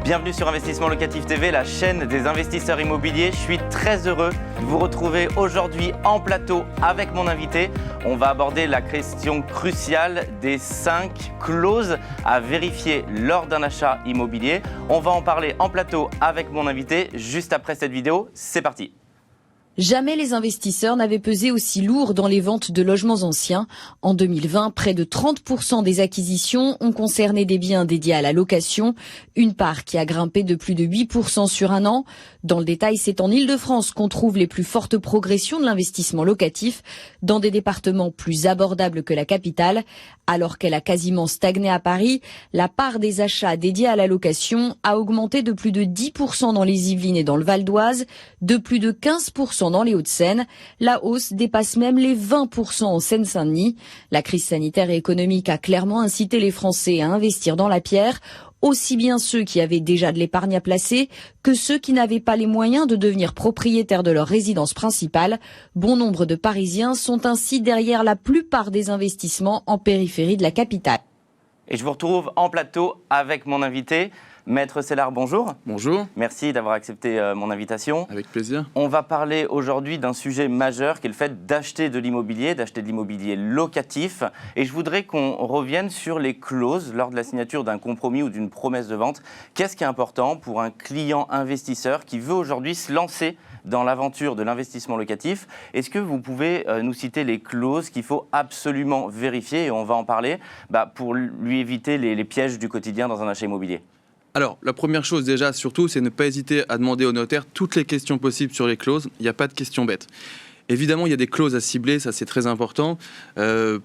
Bienvenue sur Investissement Locatif TV, la chaîne des investisseurs immobiliers. Je suis très heureux de vous retrouver aujourd'hui en plateau avec mon invité. On va aborder la question cruciale des 5 clauses à vérifier lors d'un achat immobilier. On va en parler en plateau avec mon invité juste après cette vidéo. C'est parti. Jamais les investisseurs n'avaient pesé aussi lourd dans les ventes de logements anciens. En 2020, près de 30% des acquisitions ont concerné des biens dédiés à la location, une part qui a grimpé de plus de 8% sur un an. Dans le détail, c'est en Île-de-France qu'on trouve les plus fortes progressions de l'investissement locatif, dans des départements plus abordables que la capitale. Alors qu'elle a quasiment stagné à Paris, la part des achats dédiés à la location a augmenté de plus de 10% dans les Yvelines et dans le Val d'Oise, de plus de 15% dans les Hauts-de-Seine. La hausse dépasse même les 20% en Seine-Saint-Denis. La crise sanitaire et économique a clairement incité les Français à investir dans la pierre, aussi bien ceux qui avaient déjà de l'épargne à placer que ceux qui n'avaient pas les moyens de devenir propriétaires de leur résidence principale. Bon nombre de Parisiens sont ainsi derrière la plupart des investissements en périphérie de la capitale. Et je vous retrouve en plateau avec mon invité. Maître Sellard, bonjour. Bonjour. Merci d'avoir accepté mon invitation. Avec plaisir. On va parler aujourd'hui d'un sujet majeur qui est le fait d'acheter de l'immobilier locatif. Et je voudrais qu'on revienne sur les clauses lors de la signature d'un compromis ou d'une promesse de vente. Qu'est-ce qui est important pour un client investisseur qui veut aujourd'hui se lancer dans l'aventure de l'investissement locatif? Est-ce que vous pouvez nous citer les clauses qu'il faut absolument vérifier, et on va en parler, pour lui éviter les pièges du quotidien dans un achat immobilier? Alors, la première chose déjà, surtout, c'est ne pas hésiter à demander au notaire toutes les questions possibles sur les clauses. Il n'y a pas de questions bêtes. Évidemment, il y a des clauses à cibler, ça c'est très important.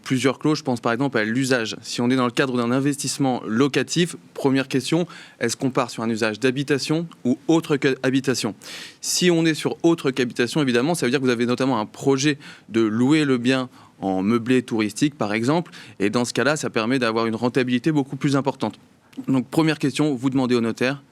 Plusieurs clauses, je pense par exemple à l'usage. Si on est dans le cadre d'un investissement locatif, première question, est-ce qu'on part sur un usage d'habitation ou autre qu'habitation? Si on est sur autre qu'habitation, évidemment, ça veut dire que vous avez notamment un projet de louer le bien en meublé touristique, par exemple. Et dans ce cas-là, ça permet d'avoir une rentabilité beaucoup plus importante. Donc, première question, vous demandez au notaire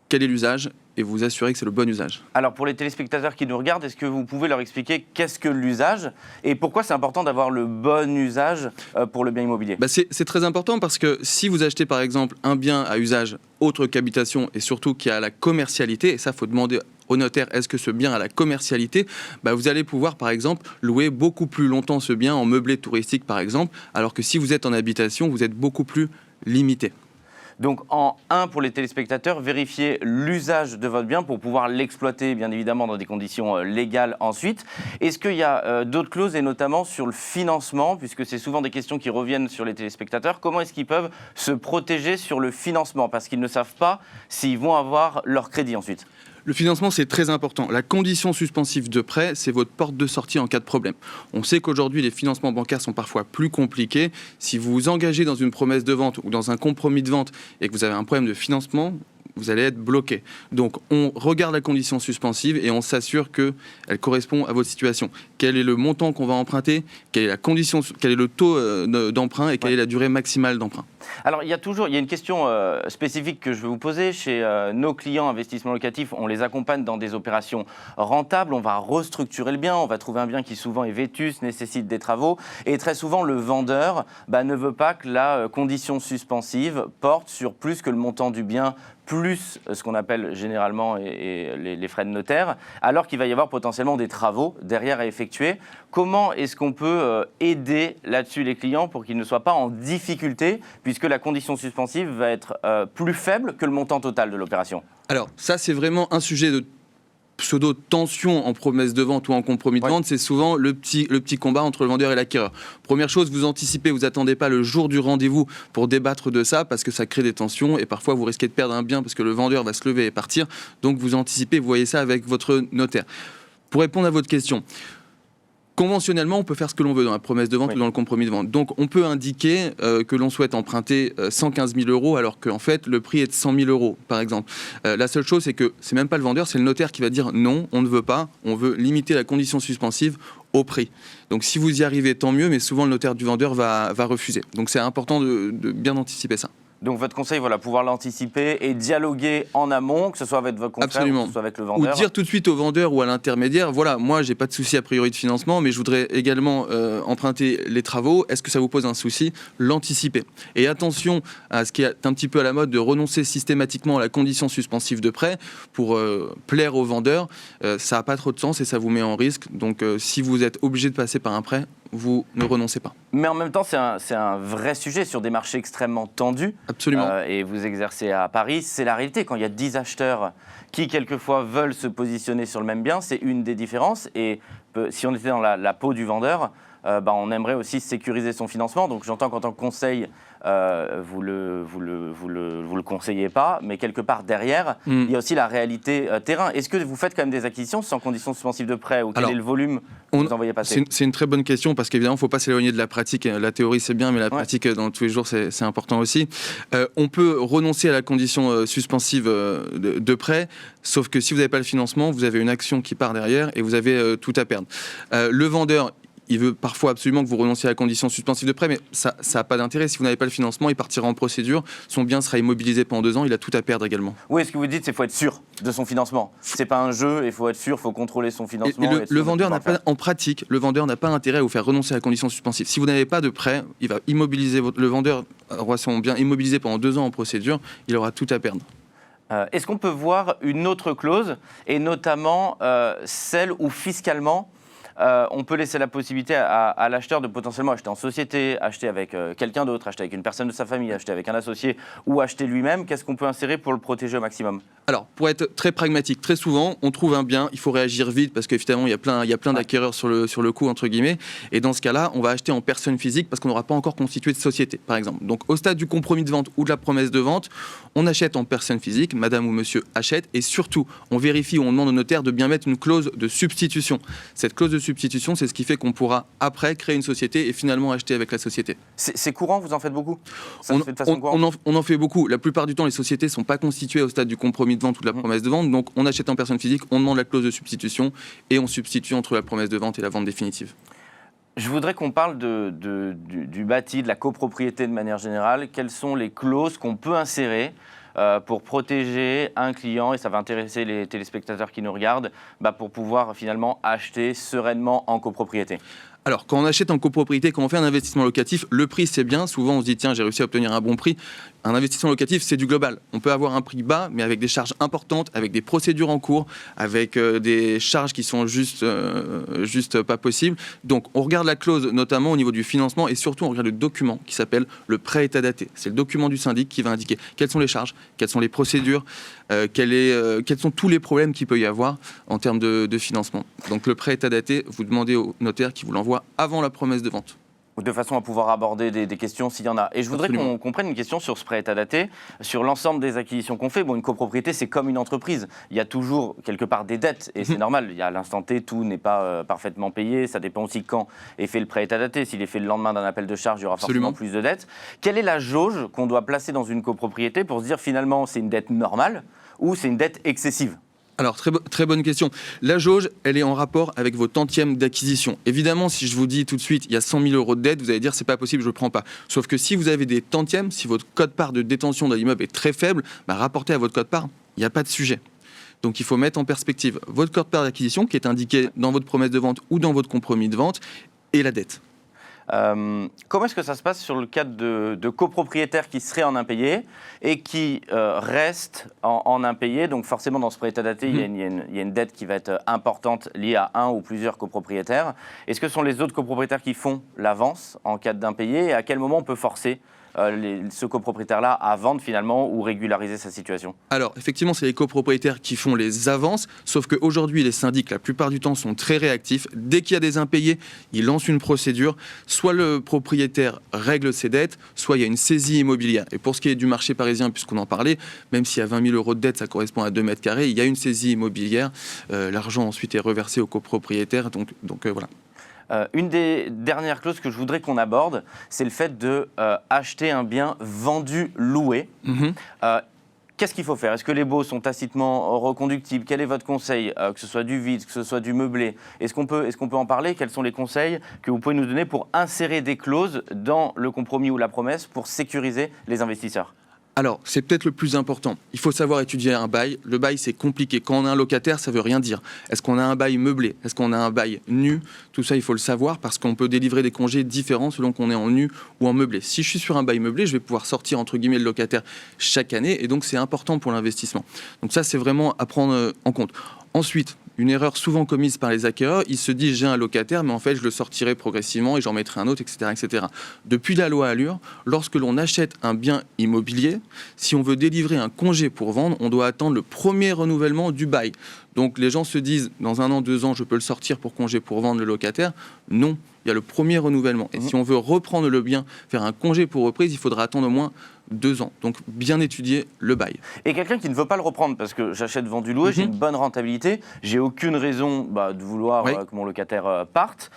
quel est l'usage et vous assurez que c'est le bon usage. Alors, pour les téléspectateurs qui nous regardent, est-ce que vous pouvez leur expliquer qu'est-ce que l'usage et pourquoi c'est important d'avoir le bon usage pour le bien immobilier? C'est très important parce que si vous achetez par exemple un bien à usage autre qu'habitation et surtout qui a la commercialité, et ça, il faut demander au notaire, est-ce que ce bien a la commercialité, vous allez pouvoir, par exemple, louer beaucoup plus longtemps ce bien en meublé touristique, par exemple, alors que si vous êtes en habitation, vous êtes beaucoup plus limité. Donc, en 1, pour les téléspectateurs, vérifiez l'usage de votre bien pour pouvoir l'exploiter, bien évidemment, dans des conditions légales ensuite. Est-ce qu'il y a d'autres clauses, et notamment sur le financement, puisque c'est souvent des questions qui reviennent sur les téléspectateurs, comment est-ce qu'ils peuvent se protéger sur le financement, parce qu'ils ne savent pas s'ils vont avoir leur crédit ensuite? Le financement, c'est très important. La condition suspensive de prêt, c'est votre porte de sortie en cas de problème. On sait qu'aujourd'hui, les financements bancaires sont parfois plus compliqués. Si vous vous engagez dans une promesse de vente ou dans un compromis de vente et que vous avez un problème de financement, vous allez être bloqué. Donc, on regarde la condition suspensive et on s'assure qu'elle correspond à votre situation. Quel est le montant qu'on va emprunter? Quelle est la condition, quel est le taux d'emprunt et quelle est la durée maximale d'emprunt? Alors, il y a une question spécifique que je vais vous poser. Chez nos clients investissement locatif, on les accompagne dans des opérations rentables. On va restructurer le bien. On va trouver un bien qui souvent est vétuste, nécessite des travaux. Et très souvent, le vendeur ne veut pas que la condition suspensive porte sur plus que le montant du bien, plus ce qu'on appelle généralement les frais de notaire, alors qu'il va y avoir potentiellement des travaux derrière à effectuer. Comment est-ce qu'on peut aider là-dessus les clients pour qu'ils ne soient pas en difficulté, puisque la condition suspensive va être plus faible que le montant total de l'opération? Alors, ça, c'est vraiment un sujet de pseudo-tension en promesse de vente ou en compromis de vente, c'est souvent le petit combat entre le vendeur et l'acquéreur. Première chose, vous anticipez, vous attendez pas le jour du rendez-vous pour débattre de ça parce que ça crée des tensions et parfois vous risquez de perdre un bien parce que le vendeur va se lever et partir. Donc vous anticipez, vous voyez ça avec votre notaire. Pour répondre à votre question, conventionnellement, on peut faire ce que l'on veut dans la promesse de vente ou dans le compromis de vente. Donc, on peut indiquer que l'on souhaite emprunter 115 000 euros alors qu'en fait, le prix est de 100 000 euros, par exemple. La seule chose, c'est que c'est même pas le vendeur, c'est le notaire qui va dire non, on ne veut pas, on veut limiter la condition suspensive au prix. Donc, si vous y arrivez, tant mieux, mais souvent, le notaire du vendeur va refuser. Donc, c'est important de bien anticiper ça. Donc votre conseil, voilà, pouvoir l'anticiper et dialoguer en amont, que ce soit avec votre confrère, Absolument. que ce soit avec le vendeur. Ou dire tout de suite au vendeur ou à l'intermédiaire, voilà, moi j'ai pas de souci a priori de financement, mais je voudrais également emprunter les travaux. Est-ce que ça vous pose un souci? L'anticiper. Et attention à ce qui est un petit peu à la mode de renoncer systématiquement à la condition suspensive de prêt pour plaire au vendeur. Ça n'a pas trop de sens et ça vous met en risque. Donc si vous êtes obligé de passer par un prêt, vous ne renoncez pas. Mais en même temps, c'est un vrai sujet sur des marchés extrêmement tendus. Absolument. Et vous exercez à Paris, c'est la réalité. Quand il y a 10 acheteurs qui, quelquefois, veulent se positionner sur le même bien, c'est une des différences. Et si on était dans la peau du vendeur, on aimerait aussi sécuriser son financement. Donc j'entends qu'en tant que conseil, vous le conseillez pas, mais quelque part derrière, il y a aussi la réalité terrain. Est-ce que vous faites quand même des acquisitions sans condition suspensive de prêt ou quel est le volume que vous envoyez passer? C'est une très bonne question parce qu'évidemment, il ne faut pas s'éloigner de la pratique. La théorie, c'est bien, mais la pratique dans tous les jours, c'est important aussi. On peut renoncer à la condition suspensive de prêt, sauf que si vous n'avez pas le financement, vous avez une action qui part derrière et vous avez tout à perdre. Le vendeur, il veut parfois absolument que vous renonciez à la condition suspensive de prêt, mais ça n'a pas d'intérêt. Si vous n'avez pas le financement, il partira en procédure. Son bien sera immobilisé pendant 2 ans. Il a tout à perdre également. Oui, ce que vous dites, c'est qu'il faut être sûr de son financement. C'est pas un jeu, il faut être sûr, il faut contrôler son financement. Et le vendeur n'a pas, en pratique, le vendeur n'a pas intérêt à vous faire renoncer à la condition suspensive. Si vous n'avez pas de prêt, il va immobiliser le vendeur aura son bien immobilisé pendant 2 ans en procédure. Il aura tout à perdre. Est-ce qu'on peut voir une autre clause, et notamment celle où fiscalement, on peut laisser la possibilité à l'acheteur de potentiellement acheter en société, acheter avec quelqu'un d'autre, acheter avec une personne de sa famille, acheter avec un associé ou acheter lui-même? Qu'est-ce qu'on peut insérer pour le protéger au maximum? Alors, pour être très pragmatique, très souvent, on trouve un bien, il faut réagir vite parce qu'évidemment, il y a plein d'acquéreurs sur le coup, entre guillemets. Et dans ce cas-là, on va acheter en personne physique parce qu'on n'aura pas encore constitué de société, par exemple. Donc, au stade du compromis de vente ou de la promesse de vente, on achète en personne physique, madame ou monsieur achète, et surtout, on vérifie ou on demande au notaire de bien mettre une clause de substitution. Cette clause de substitution, c'est ce qui fait qu'on pourra après créer une société et finalement acheter avec la société. C'est courant, vous en faites beaucoup? Ça se fait de façon courante? On en fait beaucoup. La plupart du temps, les sociétés ne sont pas constituées au stade du compromis de vente ou de la promesse de vente, donc on achète en personne physique, on demande la clause de substitution et on substitue entre la promesse de vente et la vente définitive. Je voudrais qu'on parle du bâti, de la copropriété de manière générale. Quelles sont les clauses qu'on peut insérer pour protéger un client, et ça va intéresser les téléspectateurs qui nous regardent, pour pouvoir finalement acheter sereinement en copropriété? Alors, quand on achète en copropriété, quand on fait un investissement locatif, le prix c'est bien. Souvent, on se dit tiens, j'ai réussi à obtenir un bon prix. Un investissement locatif, c'est du global. On peut avoir un prix bas, mais avec des charges importantes, avec des procédures en cours, avec des charges qui sont juste pas possibles. Donc, on regarde la clause, notamment au niveau du financement, et surtout, on regarde le document qui s'appelle le prêt état daté. C'est le document du syndic qui va indiquer quelles sont les charges, quelles sont les procédures, quels sont tous les problèmes qu'il peut y avoir en termes de financement. Donc, le prêt état daté, vous demandez au notaire qui vous l'envoie avant la promesse de vente. De façon à pouvoir aborder des questions s'il y en a. Et je voudrais qu'on prenne une question sur ce prêt état daté, sur l'ensemble des acquisitions qu'on fait. Bon, une copropriété, c'est comme une entreprise. Il y a toujours quelque part des dettes, et c'est normal. Il y a à l'instant T, tout n'est pas parfaitement payé. Ça dépend aussi quand est fait le prêt état daté. S'il est fait le lendemain d'un appel de charge, il y aura forcément plus de dettes. Quelle est la jauge qu'on doit placer dans une copropriété pour se dire finalement c'est une dette normale ou c'est une dette excessive? Alors, très bonne question. La jauge, elle est en rapport avec vos tantièmes d'acquisition. Évidemment, si je vous dis tout de suite, il y a 100 000 euros de dette, vous allez dire, c'est pas possible, je ne le prends pas. Sauf que si vous avez des tantièmes, si votre quote-part de détention de l'immeuble est très faible, rapporté à votre quote-part, il n'y a pas de sujet. Donc, il faut mettre en perspective votre quote-part d'acquisition, qui est indiquée dans votre promesse de vente ou dans votre compromis de vente, et la dette. Comment est-ce que ça se passe sur le cas de copropriétaires qui seraient en impayé et qui restent en impayé? Donc forcément, dans ce prêt état daté, il y a une dette qui va être importante liée à un ou plusieurs copropriétaires. Est-ce que ce sont les autres copropriétaires qui font l'avance en cas d'impayé, et à quel moment on peut forcer ce copropriétaire-là à vendre finalement ou régulariser sa situation? Alors, effectivement, c'est les copropriétaires qui font les avances, sauf qu'aujourd'hui, les syndics, la plupart du temps, sont très réactifs. Dès qu'il y a des impayés, ils lancent une procédure. Soit le propriétaire règle ses dettes, soit il y a une saisie immobilière. Et pour ce qui est du marché parisien, puisqu'on en parlait, même s'il y a 20 000 euros de dette, ça correspond à 2 mètres carrés, il y a une saisie immobilière. L'argent ensuite est reversé au copropriétaire, donc voilà. Une des dernières clauses que je voudrais qu'on aborde, c'est le fait de acheter un bien vendu loué. Qu'est-ce qu'il faut faire? Est-ce que les baux sont tacitement reconductibles? Quel est votre conseil? Que ce soit du vide, que ce soit du meublé. Est-ce qu'on peut en parler? Quels sont les conseils que vous pouvez nous donner pour insérer des clauses dans le compromis ou la promesse pour sécuriser les investisseurs? Alors, c'est peut-être le plus important. Il faut savoir étudier un bail. Le bail, c'est compliqué. Quand on a un locataire, ça veut rien dire. Est-ce qu'on a un bail meublé? Est-ce qu'on a un bail nu? Tout ça, il faut le savoir parce qu'on peut délivrer des congés différents selon qu'on est en nu ou en meublé. Si je suis sur un bail meublé, je vais pouvoir sortir, entre guillemets, le locataire chaque année et donc c'est important pour l'investissement. Donc ça, c'est vraiment à prendre en compte. Ensuite, une erreur souvent commise par les acquéreurs, ils se disent j'ai un locataire, mais en fait je le sortirai progressivement et j'en mettrai un autre, etc., etc. Depuis la loi Allure, lorsque l'on achète un bien immobilier, si on veut délivrer un congé pour vendre, on doit attendre le premier renouvellement du bail. Donc les gens se disent dans 1 an, 2 ans, je peux le sortir pour congé pour vendre le locataire. Non, il y a le premier renouvellement. Et si on veut reprendre le bien, faire un congé pour reprise, il faudra attendre au moins 2 ans. Donc, bien étudier le bail. Et quelqu'un qui ne veut pas le reprendre parce que j'achète vendu loué, j'ai une bonne rentabilité, j'ai aucune raison de vouloir que mon locataire parte.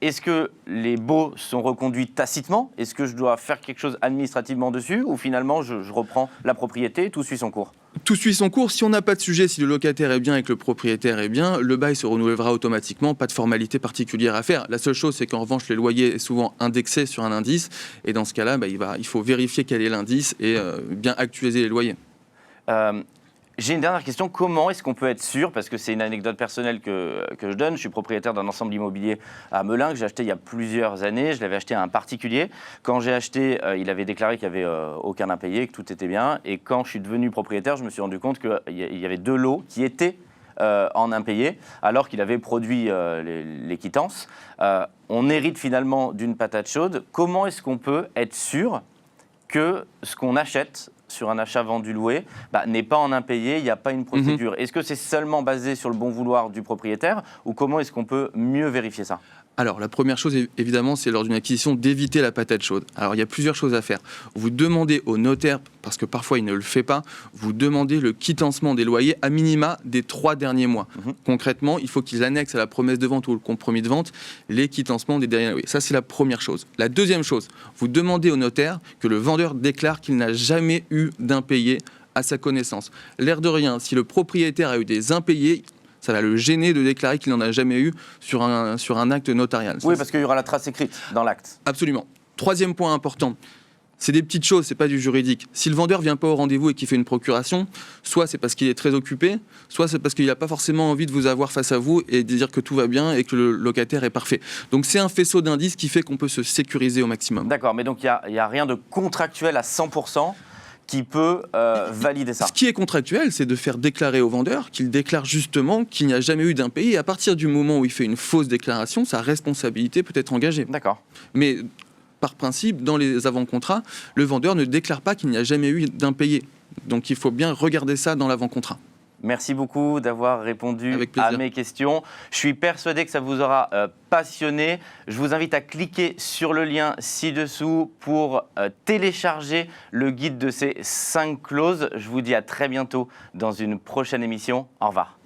Est-ce que les baux sont reconduits tacitement? Est-ce que je dois faire quelque chose administrativement dessus? Ou finalement, je reprends la propriété, tout suit son cours? Tout suit son cours. Si on n'a pas de sujet, si le locataire est bien et que le propriétaire est bien, le bail se renouvellera automatiquement, pas de formalité particulière à faire. La seule chose, c'est qu'en revanche, les loyers est souvent indexés sur un indice. Et dans ce cas-là, il faut vérifier quel est l'indice et bien actualiser les loyers. J'ai une dernière question. Comment est-ce qu'on peut être sûr, parce que c'est une anecdote personnelle que je donne, je suis propriétaire d'un ensemble immobilier à Melun que j'ai acheté il y a plusieurs années, je l'avais acheté à un particulier. Quand j'ai acheté, il avait déclaré qu'il n'y avait aucun impayé, que tout était bien. Et quand je suis devenu propriétaire, je me suis rendu compte qu'il y avait 2 lots qui étaient en impayé, alors qu'il avait produit les quittances. On hérite finalement d'une patate chaude. Comment est-ce qu'on peut être sûr que ce qu'on achète sur un achat vendu loué n'est pas en impayé, il n'y a pas une procédure? Est-ce que c'est seulement basé sur le bon vouloir du propriétaire ou comment est-ce qu'on peut mieux vérifier ça? Alors, la première chose, évidemment, c'est lors d'une acquisition d'éviter la patate chaude. Alors, il y a plusieurs choses à faire. Vous demandez au notaire, parce que parfois il ne le fait pas, vous demandez le quittancement des loyers à minima des 3 derniers mois. Concrètement, il faut qu'ils annexent à la promesse de vente ou le compromis de vente les quittancements des derniers loyers. Ça, c'est la première chose. La deuxième chose, vous demandez au notaire que le vendeur déclare qu'il n'a jamais eu d'impayé à sa connaissance. L'air de rien, si le propriétaire a eu des impayés, ça va le gêner de déclarer qu'il n'en a jamais eu sur un acte notarial. Oui, parce qu'il y aura la trace écrite dans l'acte. Absolument. Troisième point important, c'est des petites choses, c'est pas du juridique. Si le vendeur vient pas au rendez-vous et qu'il fait une procuration, soit c'est parce qu'il est très occupé, soit c'est parce qu'il n'a pas forcément envie de vous avoir face à vous et de dire que tout va bien et que le locataire est parfait. Donc c'est un faisceau d'indices qui fait qu'on peut se sécuriser au maximum. D'accord, mais donc il n'y a rien de contractuel à 100% qui peut valider ça. Ce qui est contractuel, c'est de faire déclarer au vendeur qu'il déclare justement qu'il n'y a jamais eu d'impayé. Et à partir du moment où il fait une fausse déclaration, sa responsabilité peut être engagée. D'accord. Mais par principe, dans les avant-contrats, le vendeur ne déclare pas qu'il n'y a jamais eu d'impayé. Donc il faut bien regarder ça dans l'avant-contrat. Merci beaucoup d'avoir répondu à mes questions. Je suis persuadé que ça vous aura passionné. Je vous invite à cliquer sur le lien ci-dessous pour télécharger le guide de ces 5 clauses. Je vous dis à très bientôt dans une prochaine émission. Au revoir.